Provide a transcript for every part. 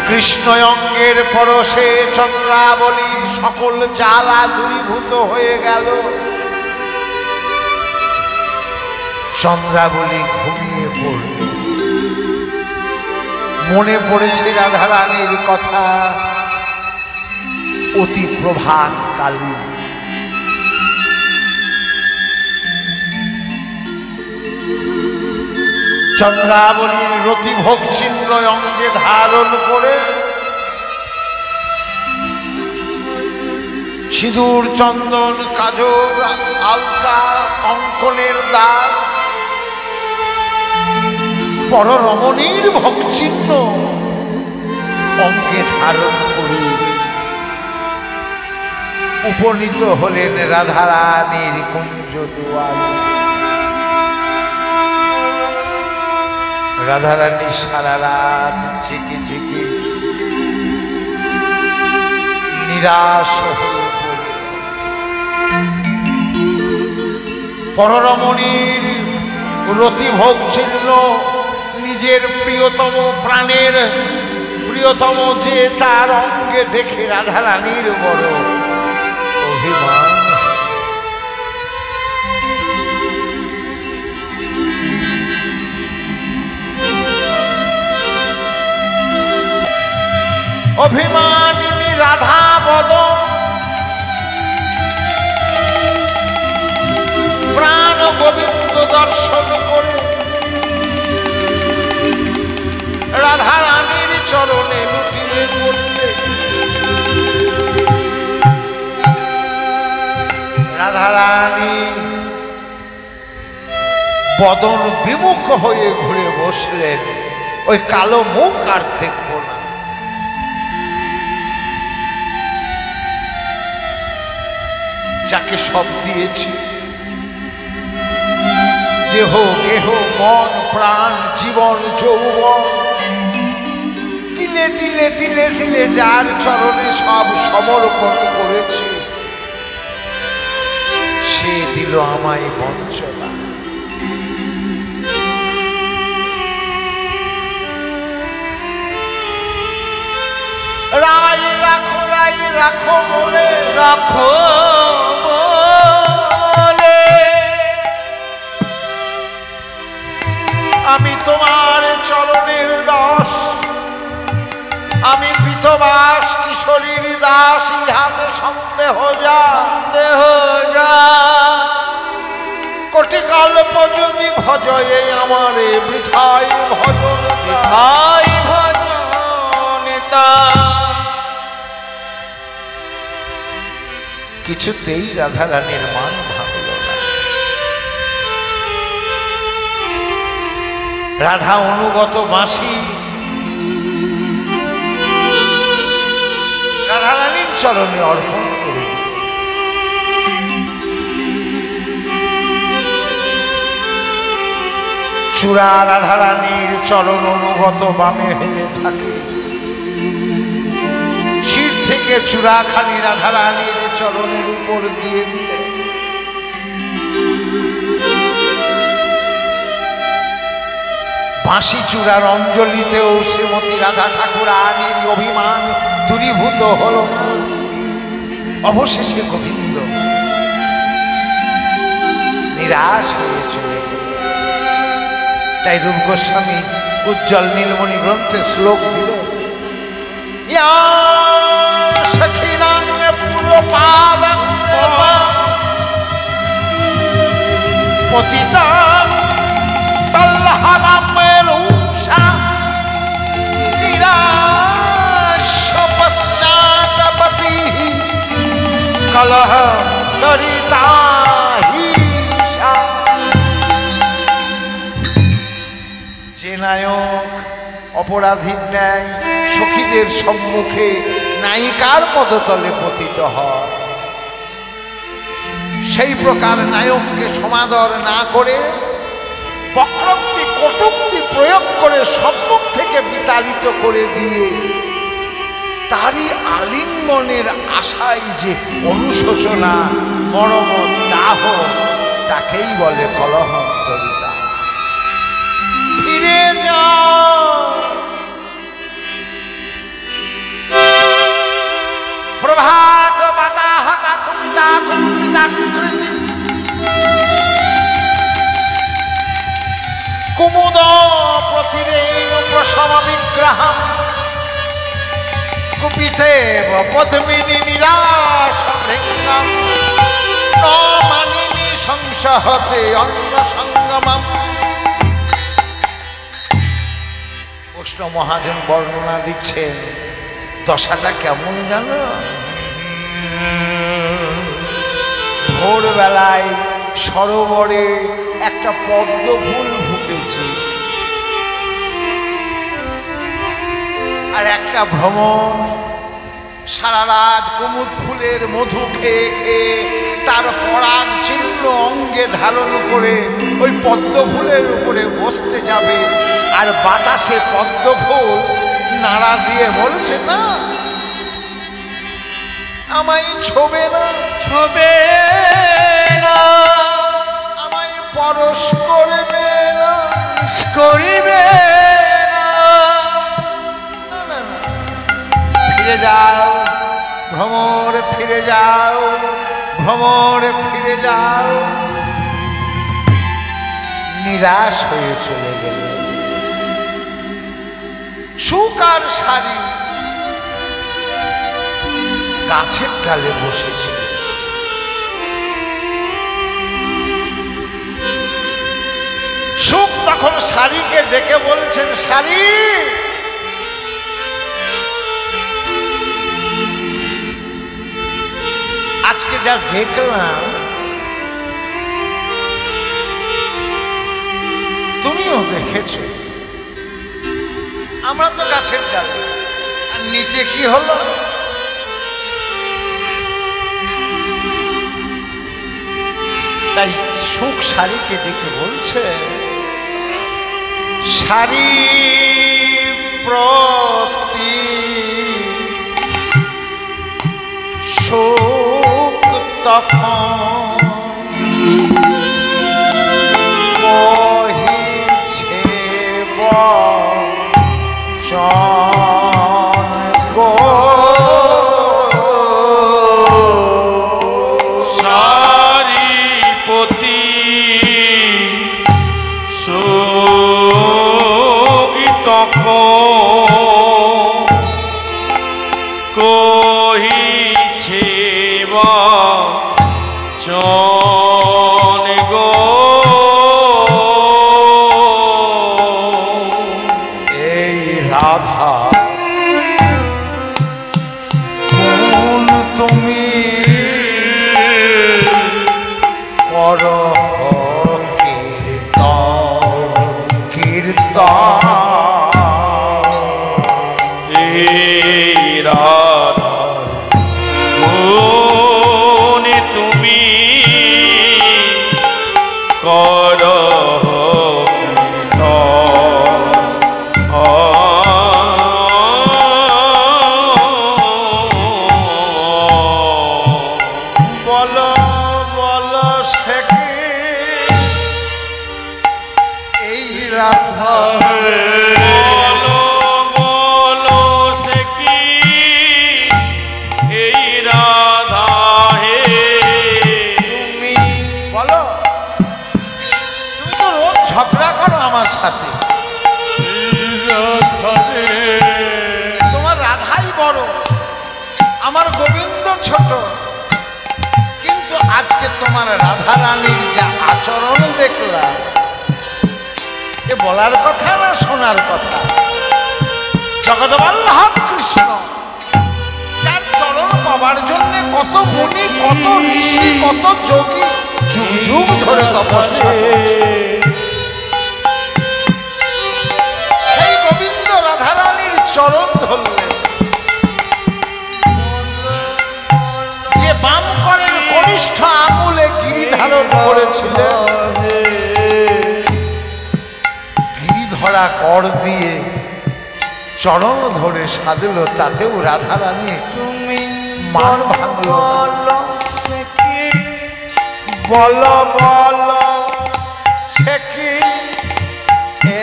কৃষ্ণ অঙ্গের পরশে চন্দ্রাবলীর সকল জ্বালা দূরীভূত হয়ে গেল। চন্দ্রাবলী ঘুমিয়ে পড়ল। মনে পড়েছে রাধারানীর কথা, অতি প্রভাত কালী। চন্দ্রাবলীর রতিভোগ চিহ্ন অঙ্গে ধারণ করে সিঁদুর চন্দন কাজল আলতা অঙ্কনের দাগ পররমণীর ভোগচিহ্ন অঙ্গে ধারণ করে উপনীত হলেন রাধারানীর কুঞ্জ দুয়ারে। রাধারানী সারা রাত জেগে জেগে নিরাশ হয়ে পড়ল। পররমণীর রতিভোগ চিহ্ন নিজের প্রিয়তম প্রাণের প্রিয়তম যে তার অঙ্গে দেখে রাধারানীর বড় অভিমান। অভিমানিনী রাধা বদন প্রাণ গোবিন্দ দর্শন করে রাধারানীর চরণে লুটিয়ে পড়লে রাধারানী বদন বিমুখ হয়ে ঘুরে বসলেন। ওই কালো মুখ আর দেখব না। যাকে সব দিয়েছি, দেহ গেহ মন প্রাণ জীবন যৌবন, তিলে তিলে তিলে তিলে যার চরণে সব সমর্পণ করেছি, সে দিল আমায় বঞ্চনা। রাই রাখো বলে রাখো বলে আমি তোমার চরণের দাস, আমি পৃথবাস কিশোরীর দাস। ইহাতে সন্দেহ যা দেহ যা কোটি কল্প যদি ভজয়ে আমারে বৃথাই ভজন বৃথাই ভজন তা। কিছুতেই রাধারানীর মান ভাঙল না। রাধা অনুগত বাঁশি রাধারানীর চরণে অর্পণ করে দিল। চূড়া রাধারানীর চরণ অনুগত বামে হেলে থাকে। শির থেকে চূড়াখানি রাধারানীর চরণের উপর দিয়ে দিলে বাঁশি চূড়ার অঞ্জলিতেও শ্রীমতী রাধা ঠাকুরানীর অভিমান দূরীভূত হল না। অবশেষে গোবিন্দ নিরাশ হয়ে চলে গেল। তাই রূপ গোস্বামী উজ্জ্বল নীলমণি গ্রন্থে শ্লোক দিল, সখিনাং পুরপাদং পতিতাং তল্লহমরুষা নিরাশ পশ্চাৎপতি কলহ তরিতাহিষা। যে নায়ক অপরাধীর ন্যায় সখীদের সম্মুখে নায়িকার পদতলে পতিত হয়, সেই প্রকার নায়ককে সমাদর না করে বক্রোক্তি কটূক্তি প্রয়োগ করে সম্মুখ থেকে বিতাড়িত করে দিয়ে তারই আলিঙ্গনের আশায় যে অনুশোচনা মরম দাহ, তাকেই বলে কলহ দরিতা। ফিরে যাও কুমুদ প্রতিরেণ প্রসব বিগ্রহম কুপিতেব পদ্মিনী নিরাশ ভৃঙ্গম ন মানিনী সংসহতে অন্ন সঙ্গমম। কৃষ্ণ মহাজন বর্ণনা দিচ্ছেন দশাটা কেমন জানো? ভোরবেলায় সরোবরে একটা পদ্ম ফুল ফুটেছে, আর একটা ভ্রমর সারা রাত কুমুদ ফুলের মধু খেয়ে খেয়ে তার পরাগ চিহ্ন অঙ্গে ধারণ করে ওই পদ্ম ফুলের উপরে বসতে যাবে, আর বাতাসে পদ্ম ফুল নাড়া দিয়ে বলছে না আমায় ছোবে না, ছোবে না, আমায় পরশ করবে না, করিবে না। না না না, ফিরে যাও ভ্রমর, ফিরে যাও ভ্রমর, ফিরে যাও। নিরাশ হয়ে চলে গেল। সুখ আর শাড়ি গাছের ডালে বসেছিল। সুখ তখন শাড়িকে ডেকে বলছেন, শাড়ি আজকে যা দেখলাম তুমিও দেখেছো, আমরা তো গাছের ডালে, আর নিচে কি হলো? তাই সুখ শাড়িকে ডেকে বলছে, শাড়ি প্রতি সুখ তখন কহিছে বচন গো, কহিছে বচন গো। এই রাধা কোন তুমি কর কীর্তন, কীর্তন। রাধার গুণে তুমি কর বলো বলো সে কি এই রাধা, ঝগড়া করো আমার সাথে, তোমার রাধাই বড়, আমার গোবিন্দ ছোট, কিন্তু আজকে তোমার রাধা রানীর যা আচরণ দেখলাম, এ বলার কথা না শোনার কথা? জগৎবল্লভ কৃষ্ণ, যার চরণ পাবার জন্য কত মুনি, কত ঋষি, কত যোগী যুগ যুগ ধরে তপস্যা করছে, সেই গোবিন্দ রাধারানীর চরণ ধরলেন। যে বাম করের কনিষ্ঠ আঙুলে গিরি ধারণ করেছিলেন, গিরি ধরা কর দিয়ে চরণ ধরে সাধল, তাতেও রাধারানী মান ভাঙল। বল বল সে কি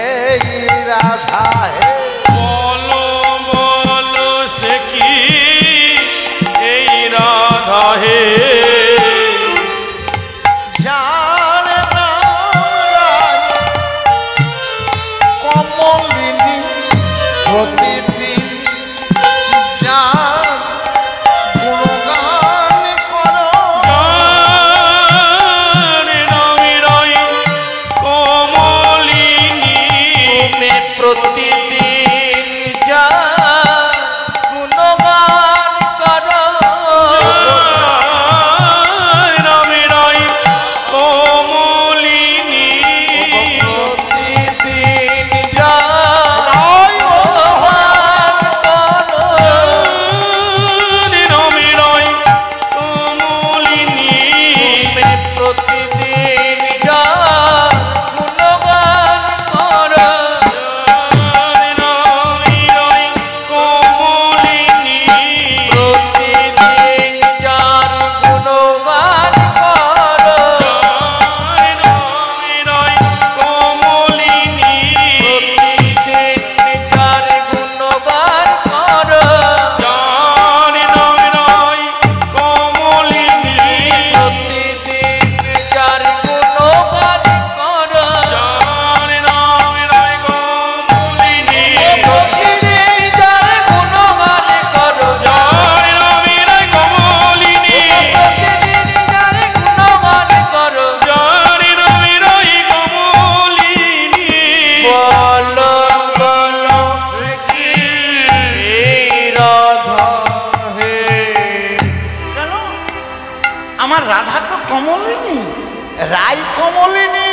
এই রাধা, হে বলো বলো সে কি এই রাধা হে, যার নাম রাধা তো কমলিনী, রাই কমলিনী।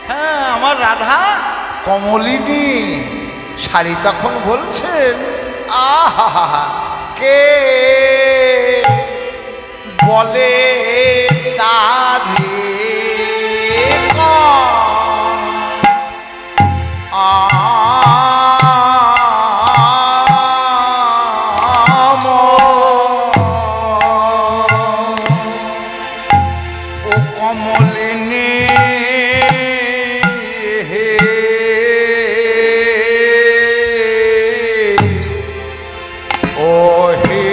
হ্যাঁ, আমার রাধা কমলিনী। শাড়ি তখন বলছেন, আহা, কে বলে তারে ও কমলিনী, ও হে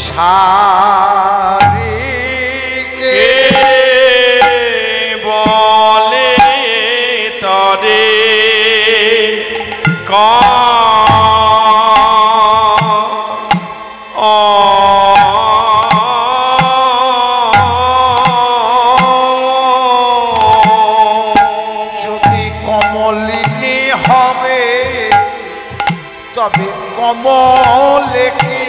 শারীকে বলে তরে যদি কমলিনী হবে তবে কমলে কি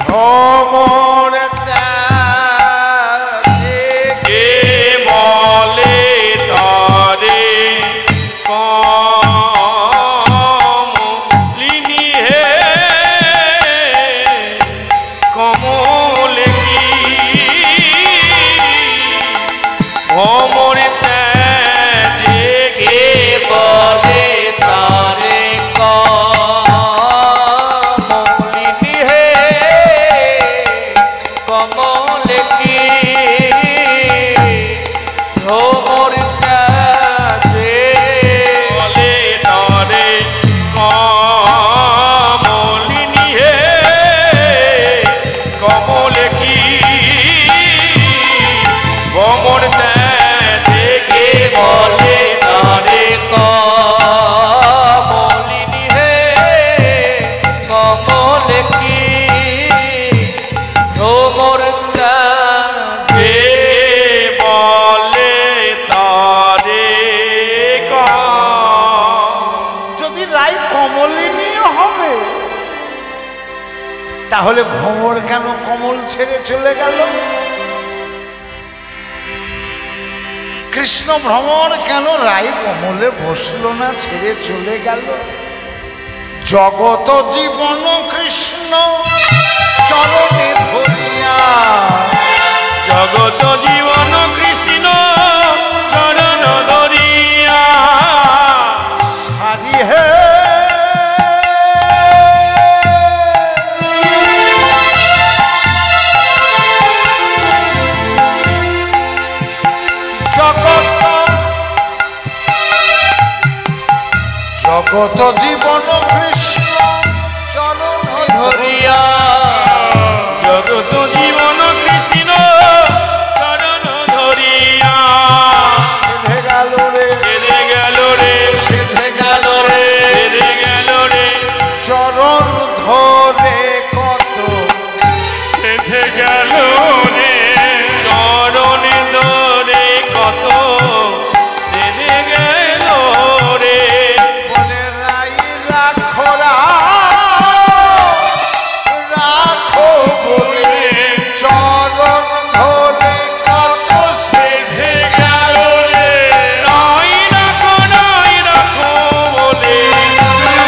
ভ্রমর ত্যাগে কে বলে তরে কমলিনী হে কমলে কি ভ্রমর ত্যাগে কে বলে তারে কমলিনী হে কমলে কি ভ্রমর ত্যাগে বলে তরে কমলিনী হে কমলে কি ভ্রমর ত্যাগে কে বলে তরে কমলিনী হে কমলে কি ভ্রমর ত্যাগে বলে তারে যদি রাই কমলিনী হবে তাহলে ভ্রমর কেন কমল ছেড়ে চলে গেল? কৃষ্ণ ভ্রমর কেন রাই কমলে বসলো না, ছেড়ে চলে গেল? জগত জীবন কৃষ্ণ চরণে ধরিয়া, জগত জীবন কৃষ্ণ চরণ ধরিয়া সারি হে জগত জীবন কৃষ্ণ চরণ ধরিয়া, জগত জীবন কৃষ্ণ চরণ ধরিয়া সেধে গেল রে, সেধে গেল রে, সেধে গেল রে, সেধে গেল রে, চরণ ধরে কত সেধে গেল রে, চরণ ধরে কত সেধে গেল রে। বলে রাই রাখো রাখো বলে চরণ ধরে কত সেধে গেল রে। রাই রাখো বলে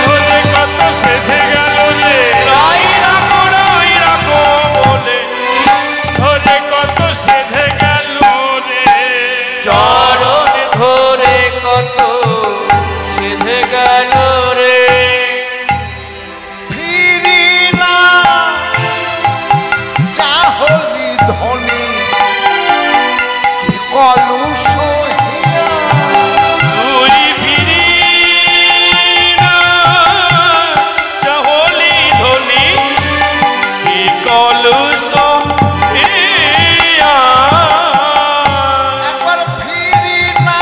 ধরে কত সেধে গেল রে, রাই রাখো বলে ধরে কত সেধে গেল রে, চরণ ধরে কত সেধে গেল রে। ফিরি না চাহলি ধনী কি কলুষ হিয়া, তুই ফিরি না চাহলি ধনি কি কলুষ হিয়া। একবার ফিরি না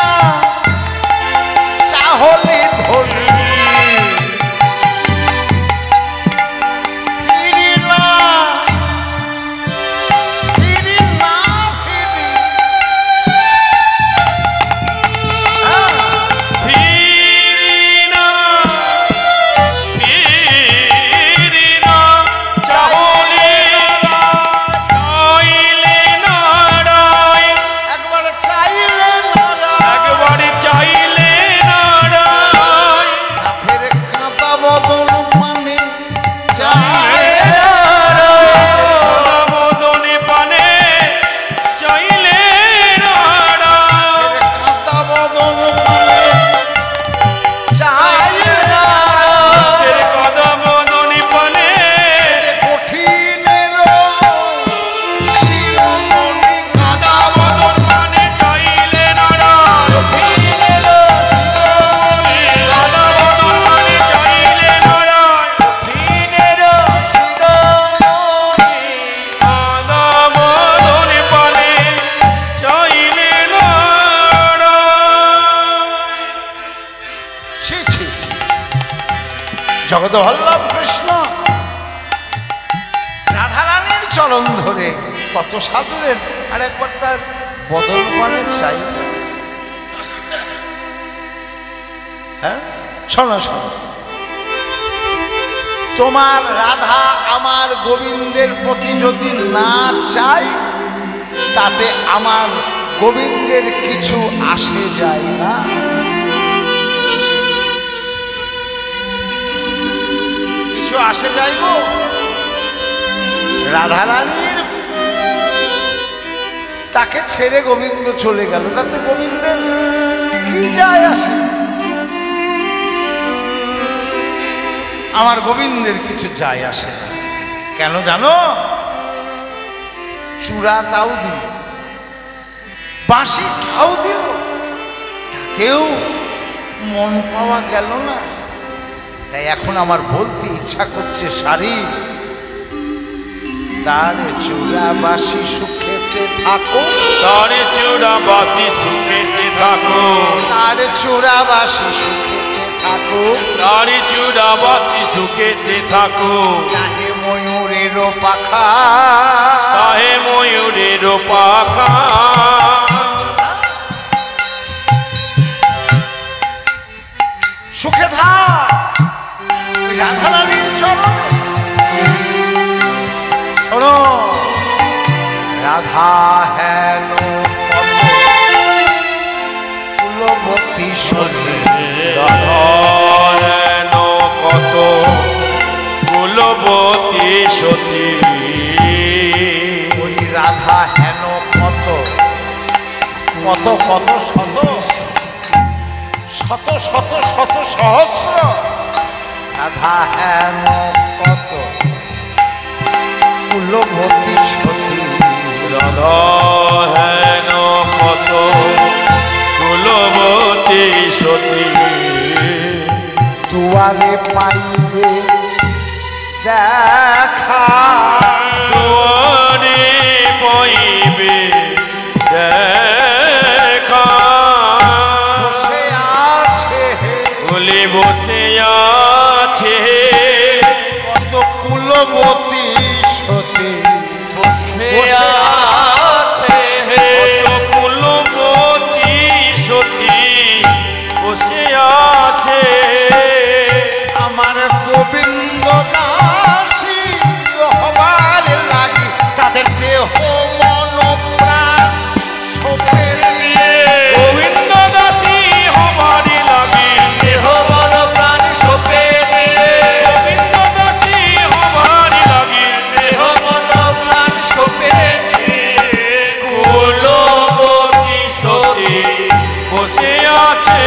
চাহলি ধনী, ফিরি না ফিরি না ফিরি জগৎবল্লভ কৃষ্ণ রাধারানীর চরণ ধরে কত সাধুরেন, আর একবার তার বদল পানে চাই। হ্যাঁ, শোনো শোনো, তোমার রাধা আমার গোবিন্দের প্রতি যদি না চাই, তাতে আমার গোবিন্দের কিছু আসে যায় না। কিছু আসে যাইব রাধারানীর, তাকে ছেড়ে গোবিন্দ চলে গেল, তাতে গোবিন্দের কি যায় আসে? আমার গোবিন্দের কিছু যায় আসে না। কেন জানো? চূড়া তাও দিল, বাঁশি তাও দিল, তাতেও মন পাওয়া গেল না। তাই এখন আমার বলতে ইচ্ছা করছে, সারি তার চূড়া বাঁশি সুখেতে থাকো, তার চূড়া বাঁশি সুখেতে থাকো, তার চূড়া বাঁশি সুখেতে থাকো, তার চূড়া বাঁশি সুখেতে থাকো। তাহে ময়ূরের পাখা, তাহে ময়ূরের পাখা, সুখে থাক রাধারানীর চরণে। শোনো, রাধা হেন কুলবতী সতী, রাধারেন কত কুলবতী সতী। ওই রাধা হেন কত কত কত শত শত শত শত সহস্র, রাধা হেন কত কুলবতী সতী। রাধারেন কত কুলবতী সতী। দুয়ারে পাইবে দেখা, দুয়ারে পাইবে দেখা, বসে আছে বলে বসে আছে কত কুলবতী সতী, বসে আছে কত কুলবতী সতী, বসে আছে। আমার গোবিন্দ দাসী হবার লাগি, তাদের দেহ মন প্রাণ সপে দিয়ে, গোবিন্দ দাসী হবার লাগি, দেহ মন প্রাণ সপে দিয়ে, গোবিন্দ দাসী হবার লাগি, দেহ মন প্রাণ সপে দিয়ে, কুলবতী সতী বসে আছে।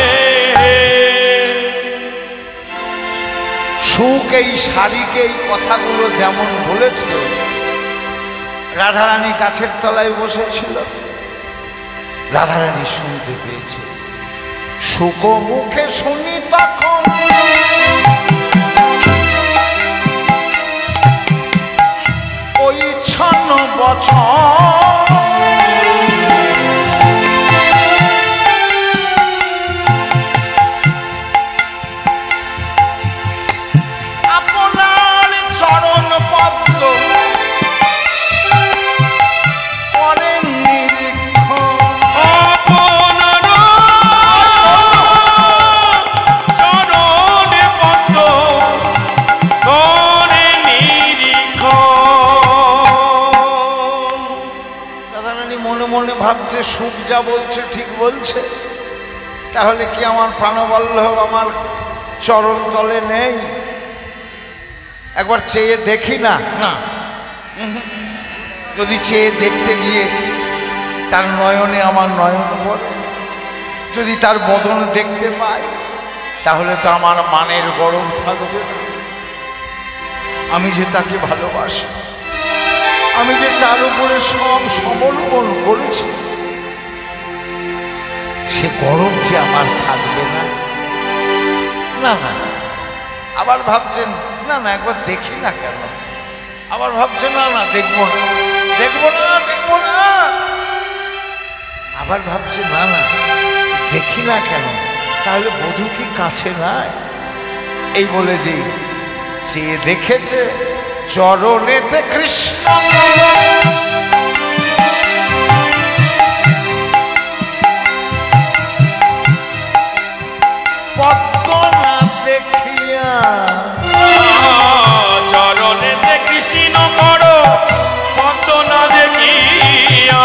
সুখ এই শাড়িকে এই কথাগুলো যেমন বলেছে, রাধারানী গাছের তলায় বসেছিল, রাধারানী শুনতে পেয়েছে। সুখ মুখে শুনি তখন ওই ছন্ন বছর, আপনার চরণ পদ্ম করেন নিরীক্ষণ, আপনার চরণ পদ্ম করে নিরীক্ষণ। রাধারানী মনে মনে ভাবছে, সুখ যা বলছে ঠিক বলছে, তাহলে কি আমার প্রাণবল্লভ আমার চরণ তলে নেই? একবার চেয়ে দেখি না। না, যদি চেয়ে দেখতে গিয়ে তার নয়নে আমার নয়ন পড়ে, যদি তার বদন দেখতে পাই, তাহলে তো আমার মানের গরম থাকবে না। আমি যে তাকে ভালোবাসি, আমি যে তার উপরে সব সমর্পণ করেছি, সে গরম যে আমার থাকবে না। না না, আবার ভাবছেন না না একবার দেখি না কেন, আবার ভাবছেন না না দেখবো না দেখবো না দেখবো না, আবার ভাবছে না না দেখি না কেন, তাহলে বধূ কি কাছে নাই? এই বলে যে সে দেখেছে চরণেতে কৃষ্ণ পদ্ম না দেখিয়া, চরণেতে কৃষ্ণ কর পদ্ম না দেখিয়া,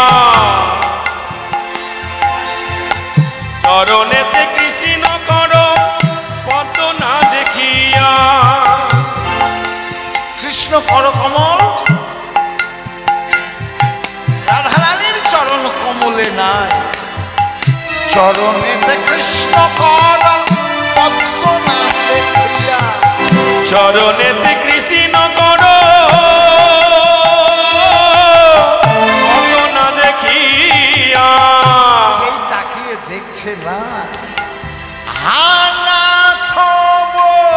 চরণেতে কৃষ্ণ কর পদ্ম না দেখিয়া। কৃষ্ণ করকমল রাধারানীর চরণ কমলে নাই, চরণেতে কৃষ্ণ কর পদ্ম না দেখিয়া, চরণেতে কৃষ্ণ কর পদ্ম না দেখিয়া। সেই তাকিয়ে দেখছে না হানাথ বলিয়া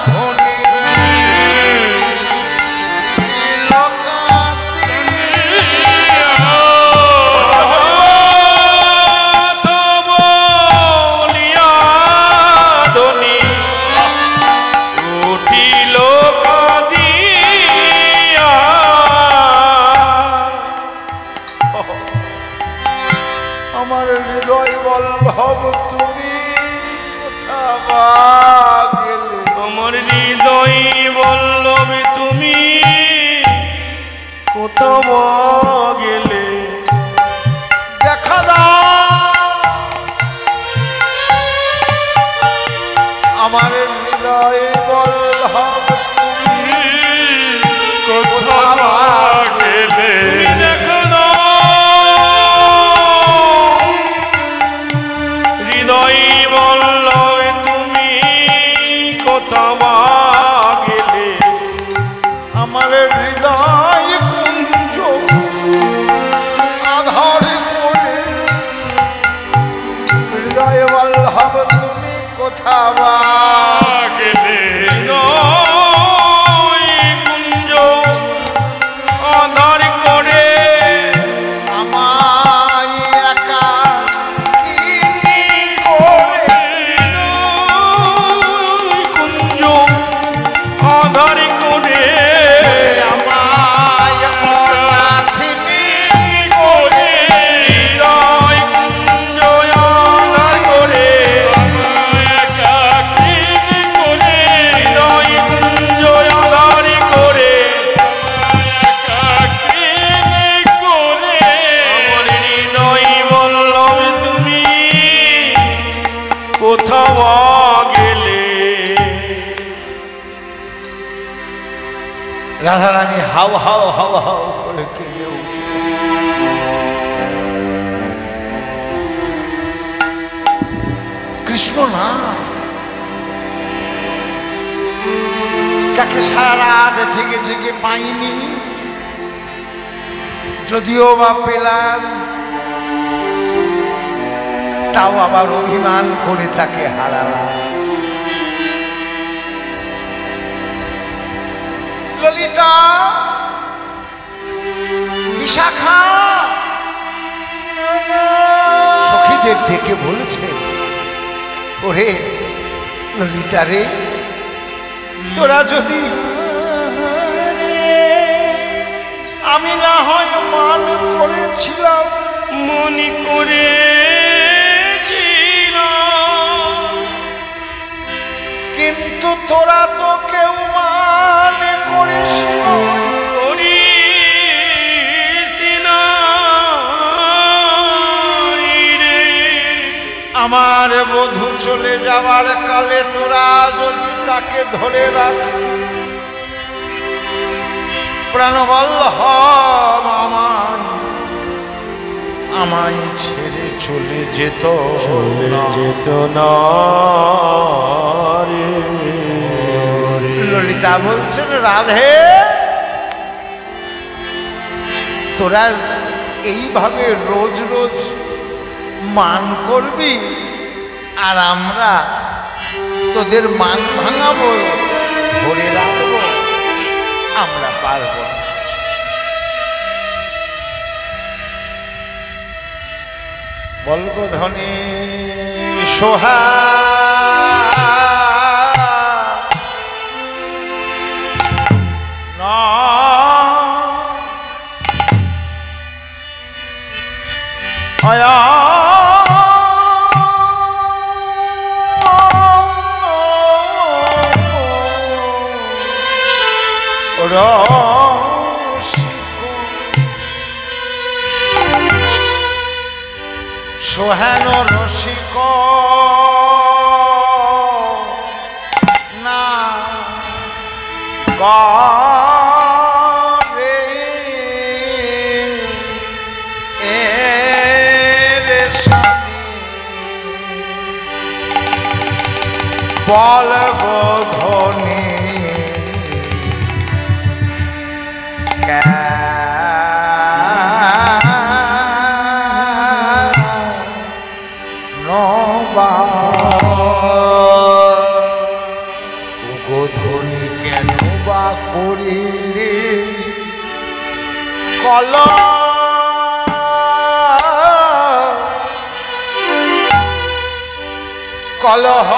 ধনী আমার হৃদয় বল্লভ তুমি কোথা গেলে, আমার হৃদয় বল্লভে তুমি কোথাও গেলে। দেখা দাও আমার হৃদয় বল্লভ তুমি কোথাও গেলে। দেখা দাও হৃদয় বল্লভে তুমি কোথাও গেলে। আমার হৃদয় কুঞ্জ আধার করে হৃদয় বল্লভ তুমি কোথা গেলে। কুঞ্জ আধার করে আমায় একা কিনি করে, কুঞ্জ আধার করে আমায় অনাথিনী করে। হৃদয় কুঞ্জ আধার করে একাকিনী করে। হৃদয় কুঞ্জ আধার করে একাকিনী করে। আমার হৃদয় বল্লভ তুমি কোথাও গেলে। রাধারানী হাও হাও হাও হাও করে কেঁদে উঠল। কৃষ্ণ না, যাকে সারা রাত জেগে জেগে পাইনি, যদিও বা পেলাম তাও আবার অভিমান করে তাকে হারালাম। ললিতা, বিশাখা সখীদের ডেকে বলেছে, ওরে ললিতা রে, তোরা যদি আমি না হয় মান করেছিলাম, মনে করেছিলাম, কিন্তু তোরা তো কেউ মানে করিস না রে। আমার বধূ চলে যাওয়ার কালে তোরা যদি তাকে ধরে রাখতি, প্রাণবল্লভ আমায় ছেড়ে চলে যেত না রে। ললিতা বলছেন, রাধে তোরা এইভাবে রোজ রোজ মান করবি আর আমরা তোদের মান ভাঙাবো, ধরে রাখবো, আমরা পারবো না। বলব ধনে সোহা আয়া সোহেন রসিক না গে রে বল গো ধনী ধনী কেন বা করিলে কলহ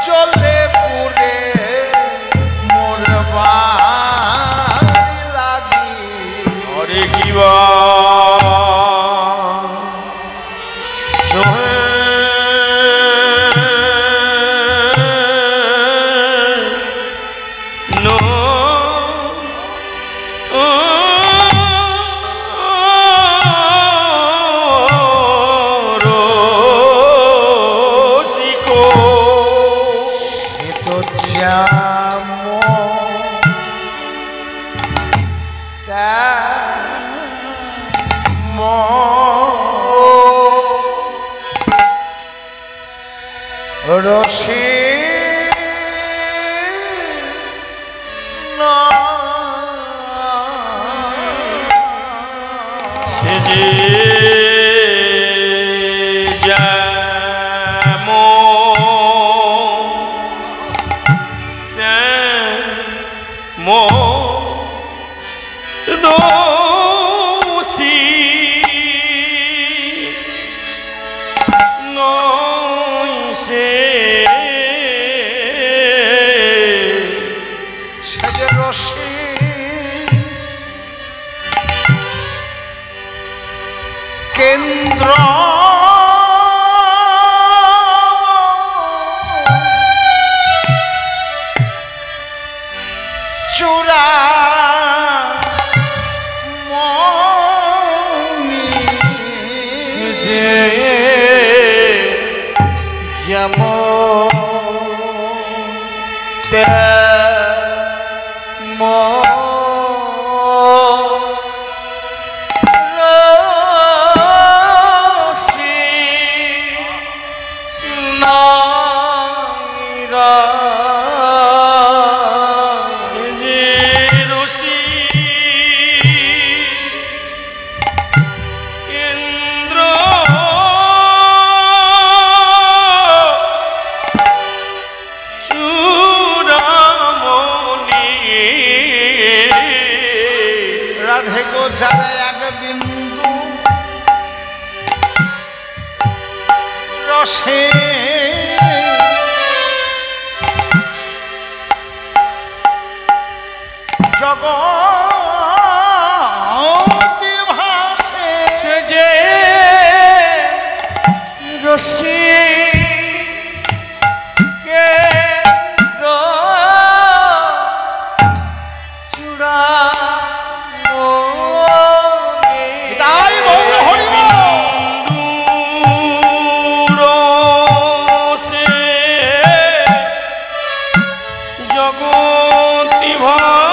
চলে পুরে মোর বাড়ি লাগি অরে কিবা রসি সে যে কেন্দ্র চূড়া মনি যে যেমন তেমন রাধে গো যারা এক বিন্দু রসে জগতে ভাসে সে যে রসি জগতি ভা